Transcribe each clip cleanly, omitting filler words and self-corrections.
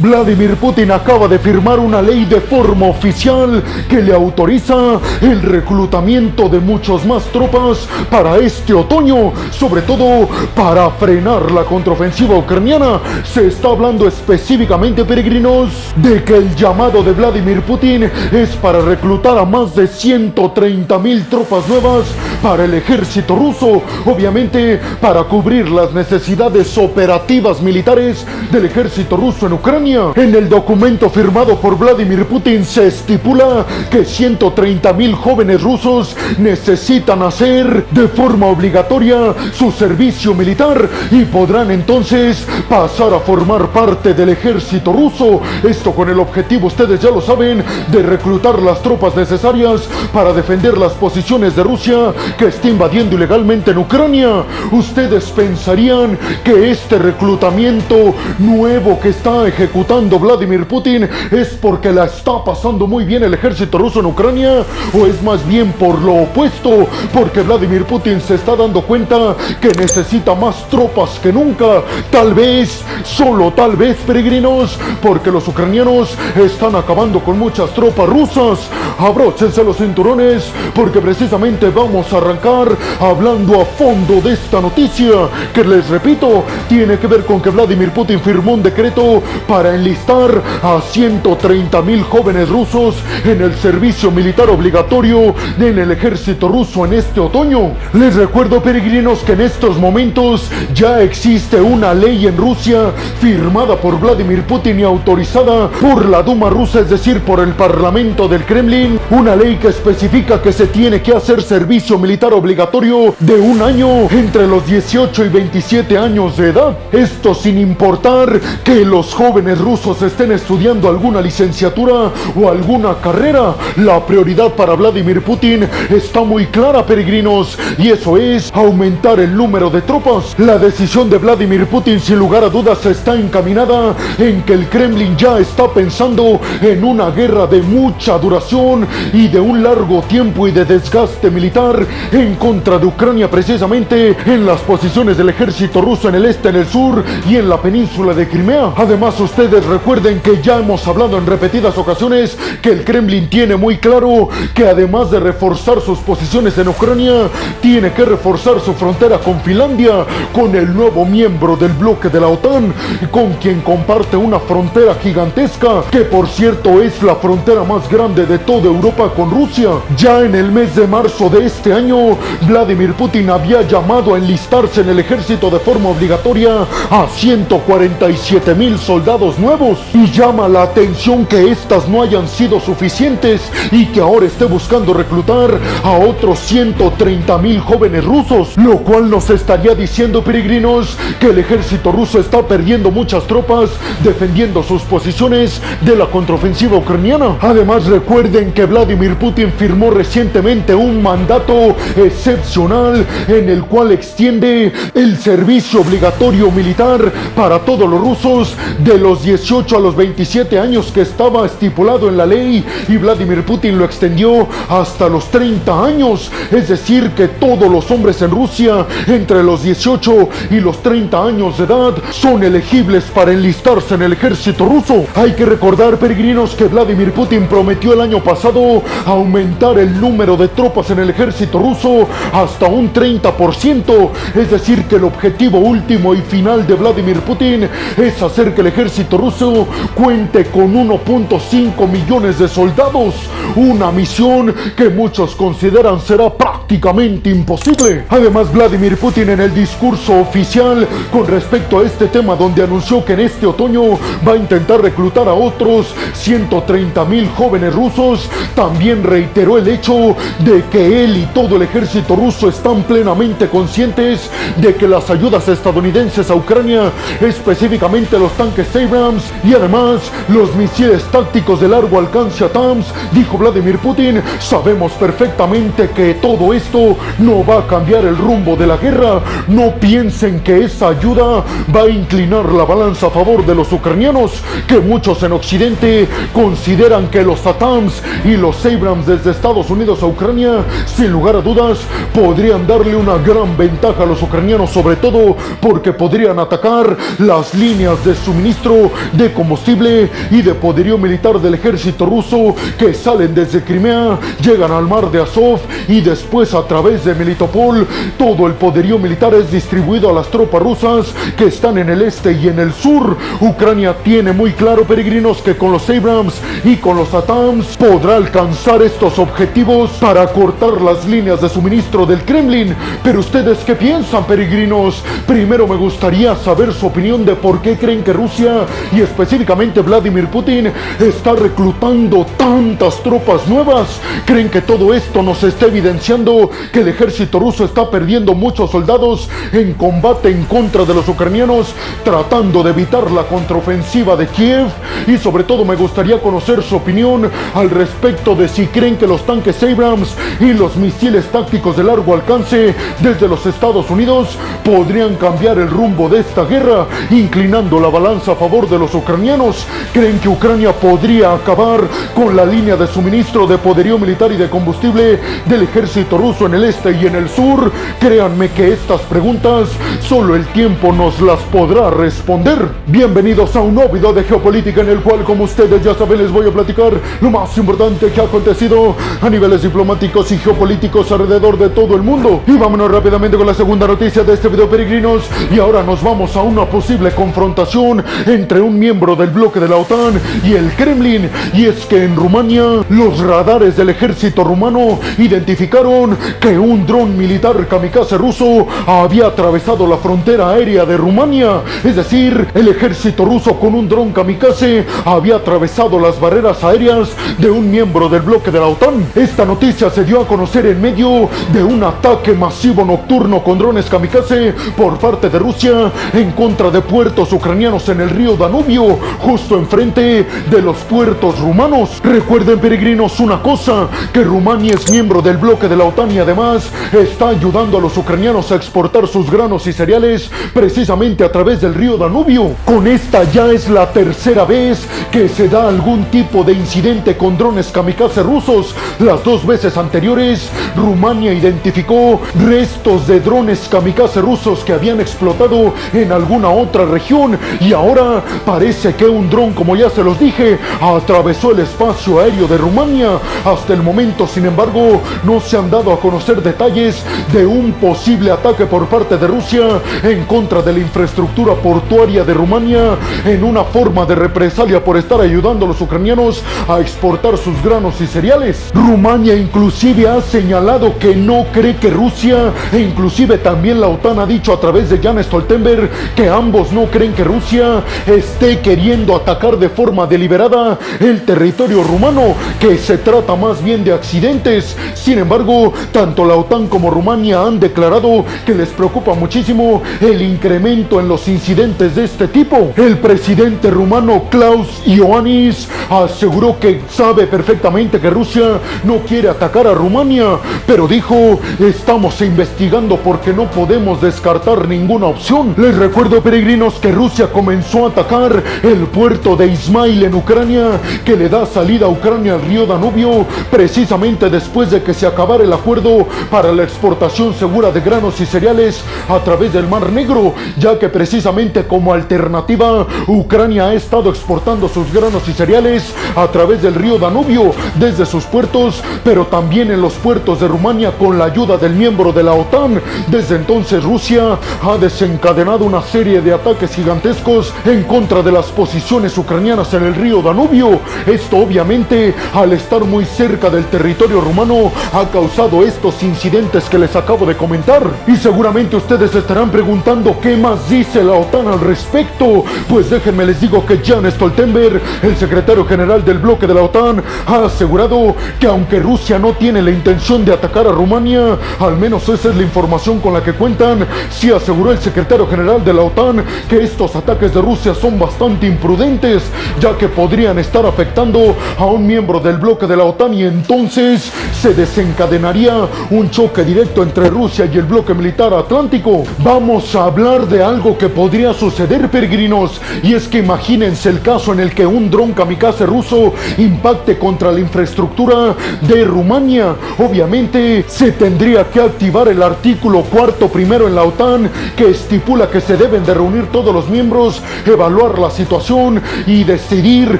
Vladimir Putin acaba de firmar una ley de forma oficial que le autoriza el reclutamiento de muchos más tropas para este otoño, sobre todo para frenar la contraofensiva ucraniana. Se está hablando específicamente, peregrinos, de que el llamado de Vladimir Putin es para reclutar a más de 130,000 tropas nuevas para el ejército ruso, obviamente para cubrir las necesidades operativas militares del ejército ruso en Ucrania. En el documento firmado por Vladimir Putin se estipula que 130,000 jóvenes rusos necesitan hacer de forma obligatoria su servicio militar y podrán entonces pasar a formar parte del ejército ruso. Esto con el objetivo, ustedes ya lo saben, de reclutar las tropas necesarias para defender las posiciones de Rusia que está invadiendo ilegalmente en Ucrania. Ustedes pensarían que este reclutamiento nuevo que está ejecutando Vladimir Putin es porque la está pasando muy bien el ejército ruso en Ucrania, o es más bien por lo opuesto, porque Vladimir Putin se está dando cuenta que necesita más tropas que nunca. Tal vez, solo tal vez, peregrinos, porque los ucranianos están acabando con muchas tropas rusas. Abróchense los cinturones, porque precisamente vamos a arrancar hablando a fondo de esta noticia, que les repito, tiene que ver con que Vladimir Putin firmó un decreto para enlistar a 130,000 jóvenes rusos en el servicio militar obligatorio en el ejército ruso en este otoño. Les recuerdo, peregrinos, que en estos momentos ya existe una ley en Rusia firmada por Vladimir Putin y autorizada por la Duma rusa, es decir, por el Parlamento del Kremlin, una ley que especifica que se tiene que hacer servicio militar obligatorio de un año entre los 18 y 27 años de edad. Esto sin importar que los jóvenes rusos estén estudiando alguna licenciatura o alguna carrera. La prioridad para Vladimir Putin está muy clara, peregrinos, y eso es aumentar el número de tropas. La decisión de Vladimir Putin, sin lugar a dudas, está encaminada en que el Kremlin ya está pensando en una guerra de mucha duración y de un largo tiempo y de desgaste militar en contra de Ucrania, precisamente en las posiciones del ejército ruso en el este, en el sur y en la península de Crimea. Además, ustedes recuerden que ya hemos hablado en repetidas ocasiones que el Kremlin tiene muy claro que además de reforzar sus posiciones en Ucrania, tiene que reforzar su frontera con Finlandia, con el nuevo miembro del bloque de la OTAN, con quien comparte una frontera gigantesca, que por cierto es la frontera más grande de toda Europa con Rusia. Ya en el mes de marzo de este año, Vladimir Putin había llamado a enlistarse en el ejército de forma obligatoria a 147,000 soldados nuevos, y llama la atención que estas no hayan sido suficientes y que ahora esté buscando reclutar a otros 130,000 jóvenes rusos, lo cual nos estaría diciendo, peregrinos, que el ejército ruso está perdiendo muchas tropas defendiendo sus posiciones de la contraofensiva ucraniana. Además, recuerden que Vladimir Putin firmó recientemente un mandato excepcional en el cual extiende el servicio obligatorio militar para todos los rusos de los 18 a los 27 años que estaba estipulado en la ley, y Vladimir Putin lo extendió hasta los 30 años, es decir, que todos los hombres en Rusia entre los 18 y los 30 años de edad son elegibles para enlistarse en el ejército ruso. Hay que recordar, peregrinos, que Vladimir Putin prometió el año pasado aumentar el número de tropas en el ejército ruso hasta un 30%, es decir, que el objetivo último y final de Vladimir Putin es hacer que el ejército ruso cuente con 1.5 millones de soldados, una misión que muchos consideran será prácticamente imposible. Además, Vladimir Putin, en el discurso oficial con respecto a este tema, donde anunció que en este otoño va a intentar reclutar a otros 130,000 jóvenes rusos, también reiteró el hecho de que él y todo el ejército ruso están plenamente conscientes de que las ayudas estadounidenses a Ucrania, específicamente los tanques Abrams y además los misiles tácticos de largo alcance ATACMS, dijo Vladimir Putin, sabemos perfectamente que todo esto no va a cambiar el rumbo de la guerra. No piensen que esa ayuda va a inclinar la balanza a favor de los ucranianos, que muchos en Occidente consideran que los ATACMS y los Abrams desde Estados Unidos a Ucrania, sin lugar a dudas, podrían darle una gran ventaja a los ucranianos, sobre todo porque podrían atacar las líneas de suministro de combustible y de poderío militar del ejército ruso que salen desde Crimea, llegan al mar de Azov y después a través de Melitopol. Todo el poderío militar es distribuido a las tropas rusas que están en el este y en el sur. Ucrania tiene muy claro, peregrinos, que con los Abrams y con los ATACMS podrá alcanzar estos objetivos para cortar las líneas de suministro del Kremlin. Pero ustedes, ¿qué piensan, peregrinos? Primero me gustaría saber su opinión de por qué creen que Rusia y específicamente Vladimir Putin está reclutando tantas tropas nuevas. ¿Creen que todo esto nos está evidenciando que el ejército ruso está perdiendo muchos soldados en combate en contra de los ucranianos, tratando de evitar la contraofensiva de Kiev? Y sobre todo me gustaría conocer su opinión al respecto de si creen que los tanques Abrams y los misiles tácticos de largo alcance desde los Estados Unidos podrían cambiar el rumbo de esta guerra, inclinando la balanza a favor de los ucranianos. ¿Creen que Ucrania podría acabar con la línea de suministro de poderío militar y de combustible del ejército ruso en el este y en el sur? Créanme que estas preguntas solo el tiempo nos las podrá responder. Bienvenidos a un nuevo video de geopolítica en el cual, como ustedes ya saben, les voy a platicar lo más importante que ha acontecido a niveles diplomáticos y geopolíticos alrededor de todo el mundo. Y vámonos rápidamente con la segunda noticia de este video, peregrinos. Y ahora nos vamos a una posible confrontación entre un miembro del bloque de la OTAN y el Kremlin. Y es que en Rumania los radares del ejército rumano identificaron que un dron militar kamikaze ruso había atravesado la frontera aérea de Rumania. Es decir, el ejército ruso con un dron kamikaze había atravesado las barreras aéreas de un miembro del bloque de la OTAN. Esta noticia se dio a conocer en medio de un ataque masivo nocturno con drones kamikaze por parte de Rusia en contra de puertos ucranianos en el río Danubio, justo enfrente de los puertos rumanos. Recuerden, peregrinos, una cosa, que Rumania es miembro del bloque de la OTAN y además está ayudando a los ucranianos a exportar sus granos y cereales precisamente a través del río Danubio. Con esta ya es la tercera vez que se da algún tipo de incidente con drones kamikaze rusos. Las dos veces anteriores, Rumania identificó restos de drones kamikaze rusos que habían explotado en alguna otra región, y ahora parece que un dron, como ya se los dije, atravesó el espacio aéreo de Rumania. Hasta el momento, sin embargo, no se han dado a conocer detalles de un posible ataque por parte de Rusia en contra de la infraestructura portuaria de Rumania en una forma de represalia por estar ayudando a los ucranianos a exportar sus granos y cereales. Rumania inclusive ha señalado que no cree que Rusia, e inclusive también la OTAN ha dicho a través de Jens Stoltenberg que ambos no creen que Rusia esté queriendo atacar de forma deliberada el territorio rumano, que se trata más bien de accidentes. Sin embargo, tanto la OTAN como Rumania han declarado que les preocupa muchísimo el incremento en los incidentes de este tipo. El presidente rumano Klaus Iohannis aseguró que sabe perfectamente que Rusia no quiere atacar a Rumania, pero dijo: estamos investigando porque no podemos descartar ninguna opción. Les recuerdo, peregrinos, que Rusia comenzó a atacar el puerto de Izmail en Ucrania, que le da salida a Ucrania al río Danubio, precisamente después de que se acabara el acuerdo para la exportación segura de granos y cereales a través del Mar Negro, ya que precisamente como alternativa Ucrania ha estado exportando sus granos y cereales a través del río Danubio desde sus puertos, pero también en los puertos de Rumania con la ayuda del miembro de la OTAN. Desde entonces Rusia ha desencadenado una serie de ataques gigantescos en contra de las posiciones ucranianas en el río Danubio. Esto obviamente, al estar muy cerca del territorio rumano, ha causado estos incidentes que les acabo de comentar. Y seguramente ustedes estarán preguntando qué más dice la OTAN al respecto. Pues déjenme les digo que Jens Stoltenberg, el secretario general del bloque de la OTAN, ha asegurado que aunque Rusia no tiene la intención de atacar a Rumania, al menos esa es la información con la que cuentan, sí aseguró el secretario general de la OTAN que estos ataques de Rusia son bastante imprudentes, ya que podrían estar afectando a un miembro del bloque de la OTAN y entonces se desencadenaría provocaría un choque directo entre Rusia y el bloque militar atlántico. Vamos a hablar de algo que podría suceder, peregrinos, y es que imagínense el caso en el que un dron kamikaze ruso impacte contra la infraestructura de Rumania. Obviamente se tendría que activar el artículo 4º en la OTAN, que estipula que se deben de reunir todos los miembros, evaluar la situación y decidir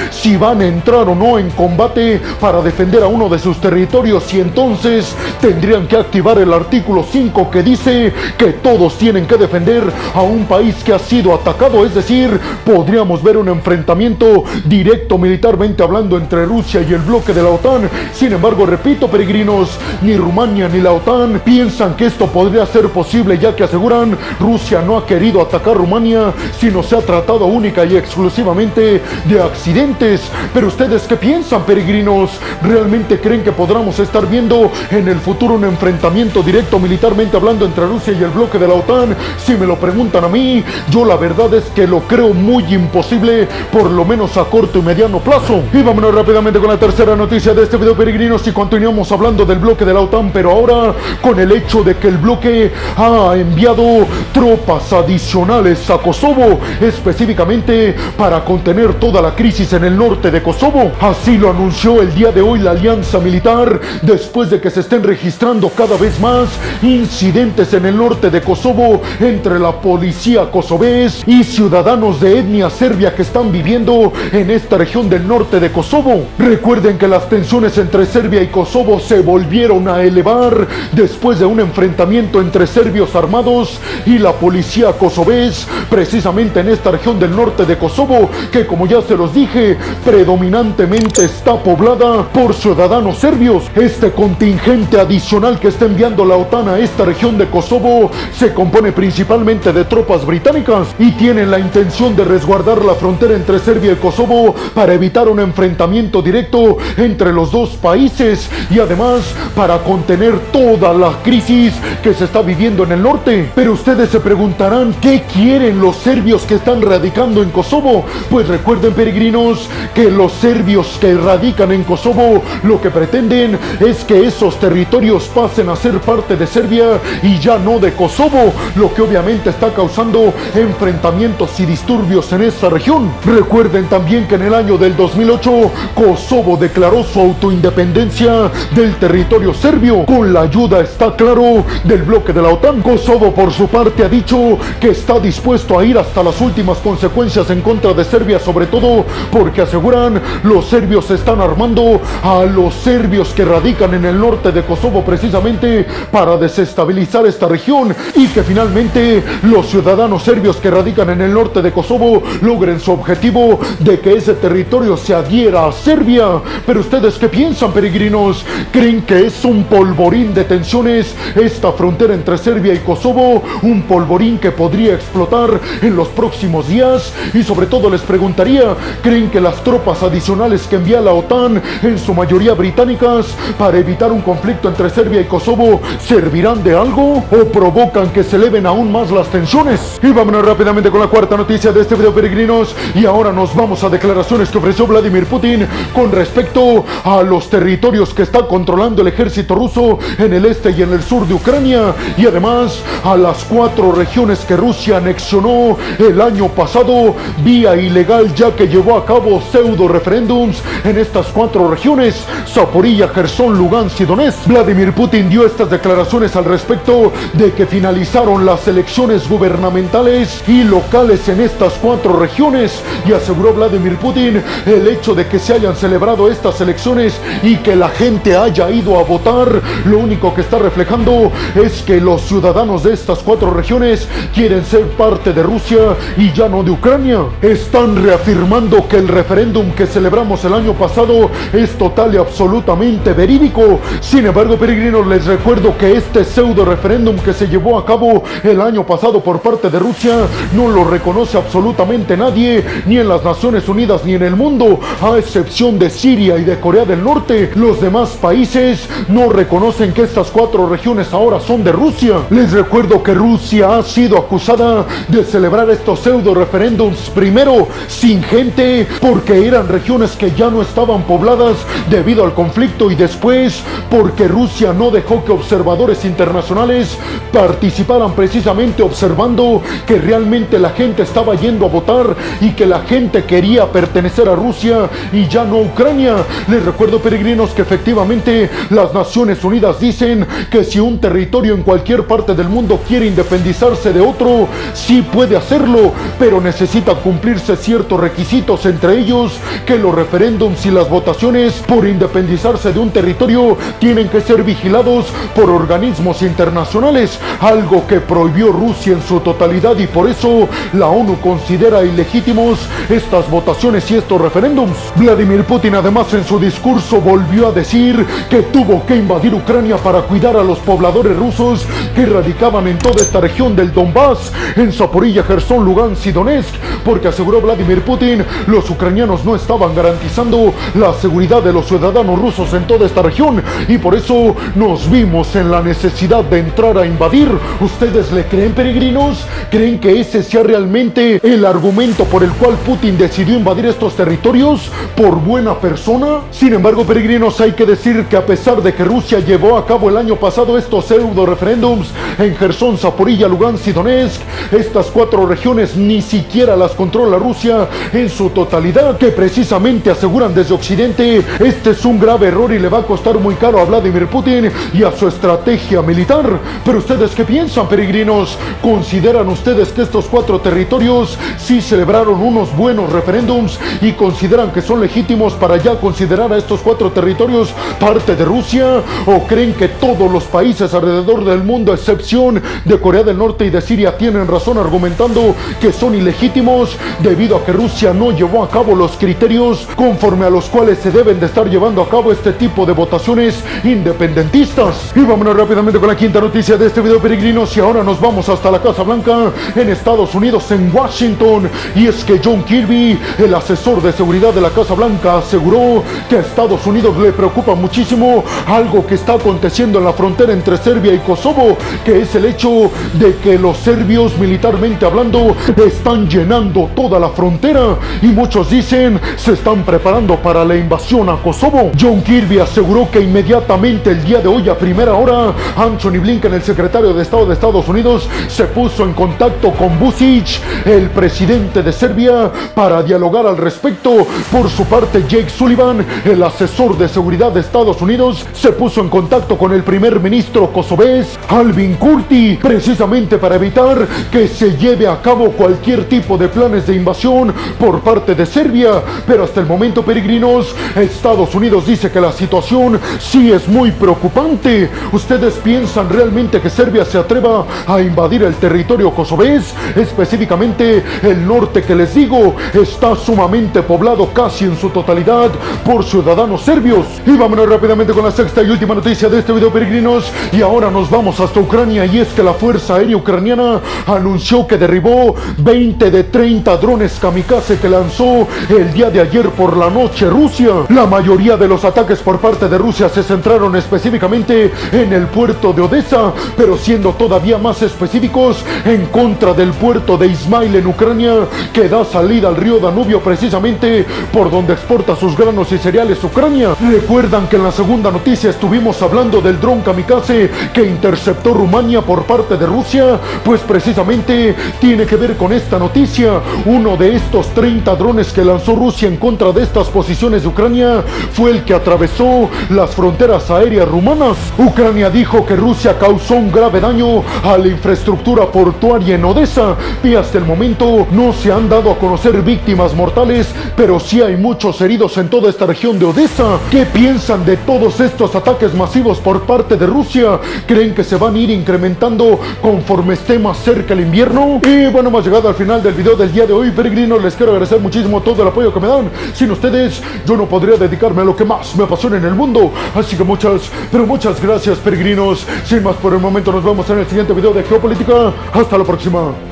si van a entrar o no en combate para defender a uno de sus territorios, y entonces tendrían que activar el artículo 5, que dice que todos tienen que defender a un país que ha sido atacado. Es decir, podríamos ver un enfrentamiento directo militarmente hablando entre Rusia y el bloque de la OTAN. Sin embargo, repito, peregrinos, ni Rumania ni la OTAN piensan que esto podría ser posible, ya que aseguran Rusia no ha querido atacar Rumania, sino se ha tratado única y exclusivamente de accidentes. Pero ustedes, ¿qué piensan, peregrinos? ¿Realmente creen que podamos estar viendo en el futuro un enfrentamiento directo militarmente hablando entre Rusia y el bloque de la OTAN? Si me lo preguntan a mí, yo la verdad es que lo creo muy imposible, por lo menos a corto y mediano plazo. Y vámonos rápidamente con la tercera noticia de este video, peregrinos, y continuamos hablando del bloque de la OTAN, pero ahora con el hecho de que el bloque ha enviado tropas adicionales a Kosovo, específicamente para contener toda la crisis en el norte de Kosovo. Así lo anunció el día de hoy la alianza militar, después de que se estén registrando cada vez más incidentes en el norte de Kosovo entre la policía kosovés y ciudadanos de etnia serbia que están viviendo en esta región del norte de Kosovo. Recuerden que las tensiones entre Serbia y Kosovo se volvieron a elevar después de un enfrentamiento entre serbios armados y la policía kosovés, precisamente en esta región del norte de Kosovo, que, como ya se los dije, predominantemente está poblada por ciudadanos serbios. Este contingente adicional que está enviando la OTAN a esta región de Kosovo se compone principalmente de tropas británicas y tienen la intención de resguardar la frontera entre Serbia y Kosovo para evitar un enfrentamiento directo entre los dos países, y además para contener toda la crisis que se está viviendo en el norte. Pero ustedes se preguntarán, ¿qué quieren los serbios que están radicando en Kosovo? Pues recuerden, peregrinos, que los serbios que radican en Kosovo lo que pretenden es que esos territorios pasen a ser parte de Serbia y ya no de Kosovo, lo que obviamente está causando enfrentamientos y disturbios en esa región. Recuerden también que en el año del 2008 Kosovo declaró su autoindependencia del territorio serbio, con la ayuda, está claro, del bloque de la OTAN. Kosovo, por su parte, ha dicho que está dispuesto a ir hasta las últimas consecuencias en contra de Serbia, sobre todo porque aseguran los serbios están armando a los serbios que radican en el norte de Kosovo precisamente para desestabilizar esta región, y que finalmente los ciudadanos serbios que radican en el norte de Kosovo logren su objetivo de que ese territorio se adhiera a Serbia. Pero ustedes, ¿qué piensan, peregrinos? ¿Creen que es un polvorín de tensiones esta frontera entre Serbia y Kosovo? Un polvorín que podría explotar en los próximos días. Y sobre todo les preguntaría, ¿creen que las tropas adicionales que envía la OTAN, en su mayoría británicas, para evitar un conflicto entre Serbia y Kosovo, servirán de algo o provocan que se eleven aún más las tensiones? Y vámonos rápidamente con la cuarta noticia de este video, peregrinos, y ahora nos vamos a declaraciones que ofreció Vladimir Putin con respecto a los territorios que está controlando el ejército ruso en el este y en el sur de Ucrania, y además a las 4 regiones que Rusia anexionó el año pasado vía ilegal, ya que llevó a cabo pseudo referéndums en estas 4 regiones: Zaporilla, Gerson, Lugansk y Donetsk. Vladimir Putin dio estas declaraciones al respecto de que finalizaron las elecciones gubernamentales y locales en estas 4 regiones, y aseguró Vladimir Putin el hecho de que se hayan celebrado estas elecciones y que la gente haya ido a votar, lo único que está reflejando es que los ciudadanos de estas 4 regiones quieren ser parte de Rusia y ya no de Ucrania. Están reafirmando que el referéndum que celebramos el año pasado es total y absolutamente verídico. Sin embargo, peregrinos, les recuerdo que este pseudo referéndum que se llevó a cabo el año pasado por parte de Rusia no lo reconoce absolutamente nadie, ni en las Naciones Unidas ni en el mundo, a excepción de Siria y de Corea del Norte. Los demás países no reconocen que estas 4 regiones ahora son de Rusia. Les recuerdo que Rusia ha sido acusada de celebrar estos pseudo referéndums, primero sin gente porque eran regiones que ya no estaban pobladas debido al conflicto, y después porque que Rusia no dejó que observadores internacionales participaran precisamente observando que realmente la gente estaba yendo a votar y que la gente quería pertenecer a Rusia y ya no a Ucrania. Les recuerdo, peregrinos, que efectivamente las Naciones Unidas dicen que si un territorio en cualquier parte del mundo quiere independizarse de otro, sí puede hacerlo, pero necesita cumplirse ciertos requisitos, entre ellos que los referéndums y las votaciones por independizarse de un territorio tienen que ser vigilados por organismos internacionales, algo que prohibió Rusia en su totalidad, y por eso la ONU considera ilegítimos estas votaciones y estos referéndums. Vladimir Putin además en su discurso volvió a decir que tuvo que invadir Ucrania para cuidar a los pobladores rusos que radicaban en toda esta región del Donbass, en Zaporilla, Gerson, Lugansk y Donetsk, porque aseguró Vladimir Putin, los ucranianos no estaban garantizando la seguridad de los ciudadanos rusos en toda esta región y por eso nos vimos en la necesidad de entrar a invadir. ¿Ustedes le creen, peregrinos? ¿Creen que ese sea realmente el argumento por el cual Putin decidió invadir estos territorios por buena persona? Sin embargo, peregrinos, hay que decir que a pesar de que Rusia llevó a cabo el año pasado estos pseudo referéndums en Gerson, Zaporilla, Lugansk y Donetsk, estas 4 regiones ni siquiera las controla Rusia en su totalidad, que precisamente aseguran desde Occidente este es un grave error y le va a costar muy caro a Vladimir Putin y a su estrategia militar. Pero ustedes, ¿qué piensan, peregrinos? ¿Consideran ustedes que estos 4 territorios sí celebraron unos buenos referéndums y consideran que son legítimos para ya considerar a estos 4 territorios parte de Rusia? ¿O creen que todos los países alrededor del mundo, a excepción de Corea del Norte y de Siria, tienen razón argumentando que son ilegítimos debido a que Rusia no llevó a cabo los criterios conforme a los cuales se deben de estar llevando a cabo este tipo de votaciones independentistas? Y vámonos rápidamente con la quinta noticia de este video, peregrinos, y ahora nos vamos hasta la Casa Blanca en Estados Unidos, en Washington, y es que John Kirby, el asesor de seguridad de la Casa Blanca, aseguró que a Estados Unidos le preocupa muchísimo algo que está aconteciendo en la frontera entre Serbia y Kosovo, que es el hecho de que los serbios, militarmente hablando, están llenando toda la frontera y muchos dicen se están preparando para la invasión a Kosovo. John Kirby aseguró que inmediatamente el día de hoy a primera hora Antony Blinken, el secretario de Estado de Estados Unidos, se puso en contacto con Vučić, el presidente de Serbia, para dialogar al respecto. Por su parte, Jake Sullivan, el asesor de seguridad de Estados Unidos, se puso en contacto con el primer ministro kosovés, Albin Kurti, precisamente para evitar que se lleve a cabo cualquier tipo de planes de invasión por parte de Serbia. Pero hasta el momento, peregrinos, Estados Unidos dice que la situación sí es muy preocupante. ¿Ustedes piensan realmente que Serbia se atreva a invadir el territorio kosovés? Específicamente el norte, que les digo, está sumamente poblado casi en su totalidad por ciudadanos serbios. Y vámonos rápidamente con la sexta y última noticia de este video, peregrinos, y ahora nos vamos hasta Ucrania, y es que la Fuerza Aérea Ucraniana anunció que derribó 20 de 30 drones kamikaze que lanzó el día de ayer por la noche Rusia. La mayoría de los ataques por parte de Rusia se centraron específicamente en el puerto de Odessa, pero siendo todavía más específicos, en contra del puerto de Izmail en Ucrania, que da salida al río Danubio, precisamente por donde exporta sus granos y cereales Ucrania. Recuerdan que en la segunda noticia estuvimos hablando del dron kamikaze que interceptó Rumania por parte de Rusia, pues precisamente tiene que ver con esta noticia. Uno de estos 30 drones que lanzó Rusia en contra de estas posiciones de Ucrania fue el que atravesó las fronteras aéreas rumanas. Ucrania dijo que Rusia causó un grave daño a la infraestructura portuaria en Odessa y hasta el momento no se han dado a conocer víctimas mortales, pero sí hay muchos heridos en toda esta región de Odessa. ¿Qué piensan de todos estos ataques masivos por parte de Rusia? ¿Creen que se van a ir incrementando conforme esté más cerca el invierno? Y bueno, hemos llegado al final del video del día de hoy, peregrinos. Les quiero agradecer muchísimo todo el apoyo que me dan. Sin ustedes yo no podría dedicarme a lo que más me apasiona en el mundo, así que muchas, pero muchas gracias, peregrinos. Sin más por el momento, nos vemos en el siguiente video de Geopolítica. Hasta la próxima.